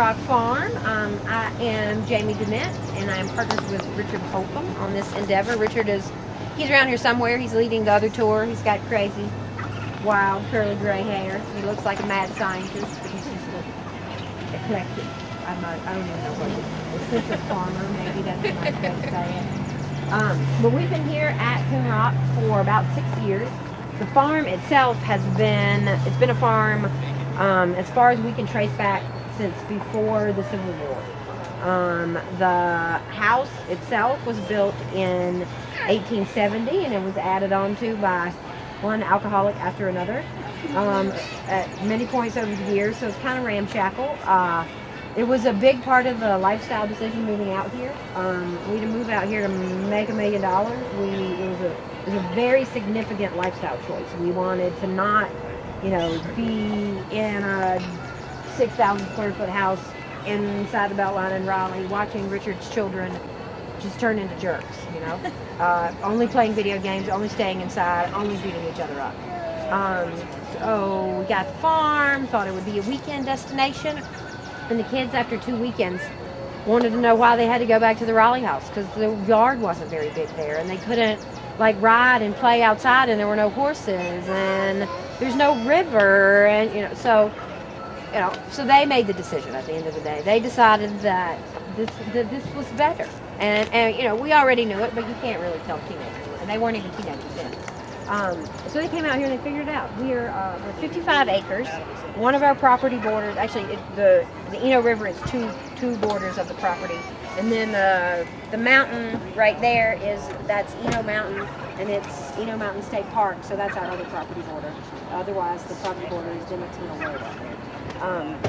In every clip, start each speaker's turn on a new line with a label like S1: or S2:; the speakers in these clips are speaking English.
S1: Coonrock Farm. I am Jamie DeMint, and I am partners with Richard Holcomb on this endeavor. He's around here somewhere. He's leading the other tour. He's got crazy, wild, curly gray hair. He looks like a mad scientist, but he's just eclectic. I don't even know what it is. Eccentric farmer, maybe that's a nice way to say it. But we've been here at Coonrock for about 6 years. The farm itself it's been a farm as far as we can trace back since before the Civil War. The house itself was built in 1870, and it was added on to by one alcoholic after another at many points over the years, so it's kind of ramshackle. It was a big part of the lifestyle decision moving out here. We to move out here to make $1 million. It was a very significant lifestyle choice. We wanted to not, be in a 6,000 square foot house inside the Beltline in Raleigh, watching Richard's children just turn into jerks. Only playing video games, only staying inside, only beating each other up. So we got the farm, thought it would be a weekend destination. And the kids, after 2 weekends, wanted to know why they had to go back to the Raleigh house, because the yard wasn't very big there, and they couldn't ride and play outside, and there were no horses, and there's no river, and so they made the decision at the end of the day. They decided that this was better, and we already knew it, but you can't really tell teenagers, and they weren't even teenagers then. So they came out here and they figured it out. We're 55 acres. One of our property borders, actually, the Eno River is two borders of the property, and then the mountain right there that's Eno Mountain, and it's Eno Mountain State Park. So that's our other property border. Otherwise, the property border is Dimitino Road.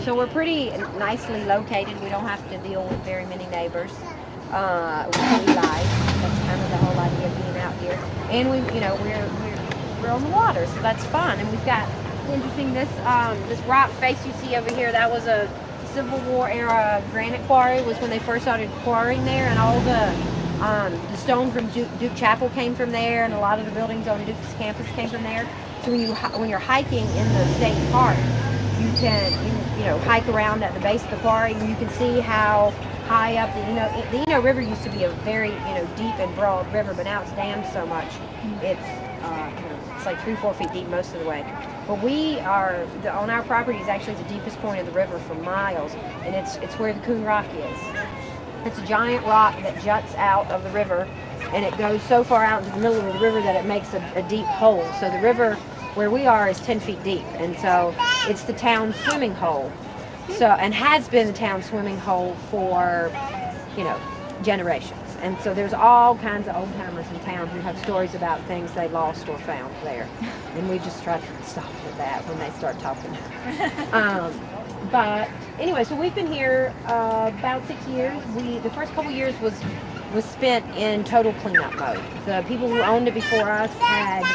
S1: So we're pretty nicely located. We don't have to deal with very many neighbors. We live. That's kind of the whole idea of being out here. And we're on the water, so that's fun. And we've got interesting this rock face you see over here. That was a Civil War era granite quarry. Was when they first started quarrying there, and all the stone from Duke Chapel came from there, and a lot of the buildings on Duke's campus came from there. So when you're hiking in the state park, you can hike around at the base of the quarry, and you can see how high up the Eno River used to be a very deep and broad river, but now it's dammed so much it's like 3-4 feet deep most of the way. But on our property is actually the deepest point of the river for miles, and it's where the Coonrock is. It's a giant rock that juts out of the river, and it goes so far out into the middle of the river that it makes a deep hole. So the river where we are is 10 feet deep, and so it's the town swimming hole. And has been the town swimming hole for, generations. And so there's all kinds of old timers in town who have stories about things they lost or found there. And we just try to stop with that when they start talking. But anyway, so we've been here about 6 years. The first couple years was spent in total cleanup mode. The people who owned it before us had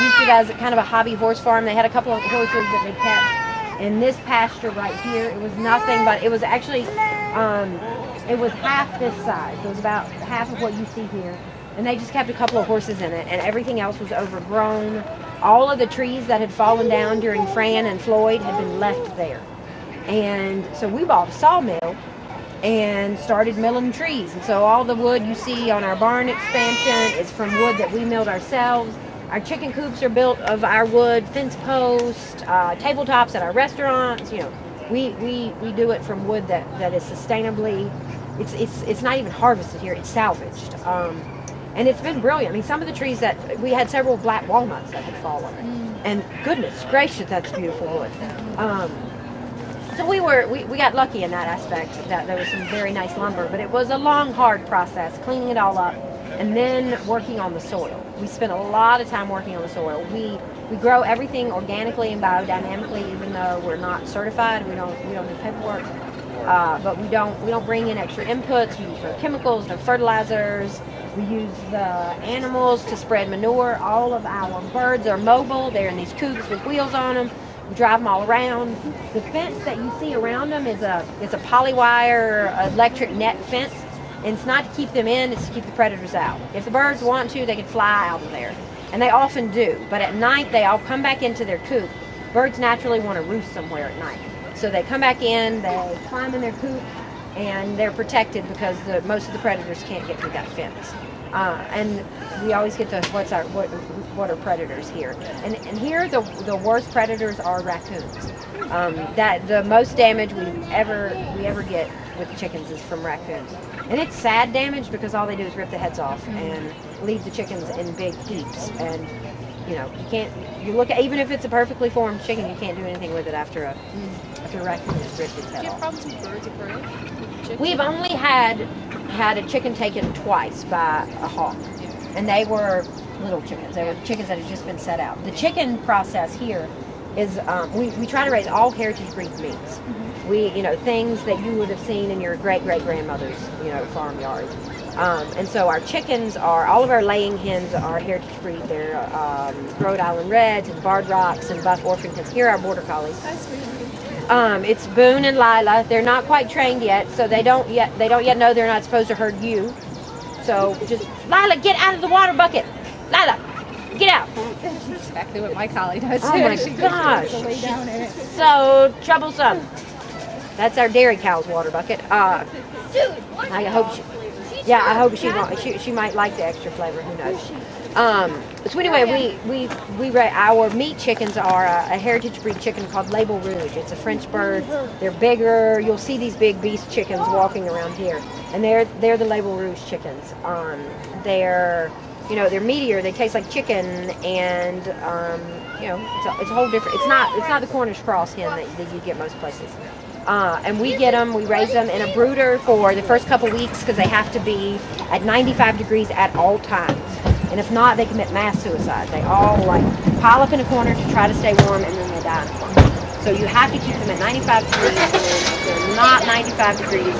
S1: used it as kind of a hobby horse farm. They had a couple of horses that they kept in this pasture right here. It was nothing but, it was actually, it was half this size. It was about half of what you see here. And they just kept a couple of horses in it, and everything else was overgrown. All of the trees that had fallen down during Fran and Floyd had been left there. And so we bought a sawmill and started milling trees. And so all the wood you see on our barn expansion is from wood that we milled ourselves. Our chicken coops are built of our wood, fence posts, tabletops at our restaurants. We do it from wood that is sustainably, it's not even harvested here, it's salvaged. And it's been brilliant. I mean, some of the trees we had several black walnuts that had fallen. And goodness gracious, that's beautiful wood. So we got lucky in that aspect, that there was some very nice lumber, but it was a long, hard process, cleaning it all up and then working on the soil. We spent a lot of time working on the soil. We grow everything organically and biodynamically, even though we're not certified. We don't do paperwork, but we don't bring in extra inputs. We use no chemicals, no fertilizers. We use the animals to spread manure. All of our birds are mobile. They're in these coops with wheels on them. We drive them all around. The fence that you see around them is a polywire electric net fence. And it's not to keep them in, it's to keep the predators out. If the birds want to, they can fly out of there. And they often do. But at night, they all come back into their coop. Birds naturally want to roost somewhere at night. So so they come back in, they climb in their coop, and they're protected because most of the predators can't get through that fence. And we always get the what are predators here? And here the worst predators are raccoons. That the most damage we ever get with the chickens is from raccoons. And it's sad damage because all they do is rip the heads off and leave the chickens in big heaps. And you know, you look at, even if it's a perfectly formed chicken, you can't do anything with it after a raccoon has ripped its head off.
S2: Do you have problems with birds of prey?
S1: We've only had a chicken taken twice by a hawk, and they were little chickens. They were chickens that had just been set out. The chicken process here is we try to raise all heritage breed meats. We, you know, things that you would have seen in your great-great-grandmother's, you know, farmyard. And so our chickens all of our laying hens are heritage breed. They're Rhode Island Reds and Barred Rocks and Buff Orpingtons. Here are our Border Collies. It's Boone and Lila. They're not quite trained yet, so they don't yet know they're not supposed to hurt you. So just, Lila, get out of the water bucket. Lila, get out.
S2: That's exactly what my collie does.
S1: Oh my gosh.
S2: Lay down in it.
S1: So troublesome. That's our dairy cow's water bucket. I hope she might like the extra flavor. Who knows? So anyway, our meat chickens are a heritage breed chicken called Label Rouge. It's a French bird. They're bigger. You'll see these big beast chickens walking around here, and they're the Label Rouge chickens. They're meatier. They taste like chicken, and you know, it's a whole different. It's not the Cornish cross hen that you get most places. And we raise them in a brooder for the first couple weeks because they have to be at 95 degrees at all times. And if not, they commit mass suicide. They all like pile up in a corner to try to stay warm, and then they die in a corner. So you have to keep them at 95 degrees, and if they're not 95 degrees,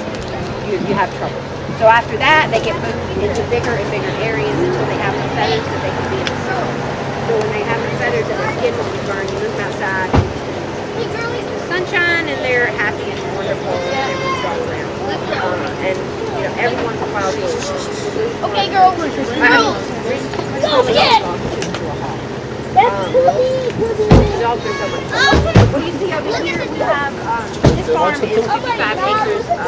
S1: you have trouble. So after that, they get moved into bigger and bigger areas until they have the feathers that they can be in the sun. So when they have the feathers and their skin won't burn, you move them outside into the sunshine, and they're happy and wonderful, and they move all around. And you know, every once in a while you'll lose.
S3: Okay, girl. Go get.
S1: The dogs are so much fun. What do you see over here? We have this farm is 55 acres of,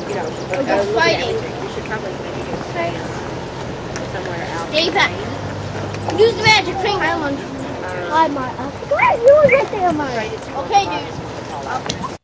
S1: you know, a little bit. We should probably maybe go stay somewhere out.
S3: Stay back. Use the magic finger. Hi, Mark. You were right there, Mark. Okay, dude.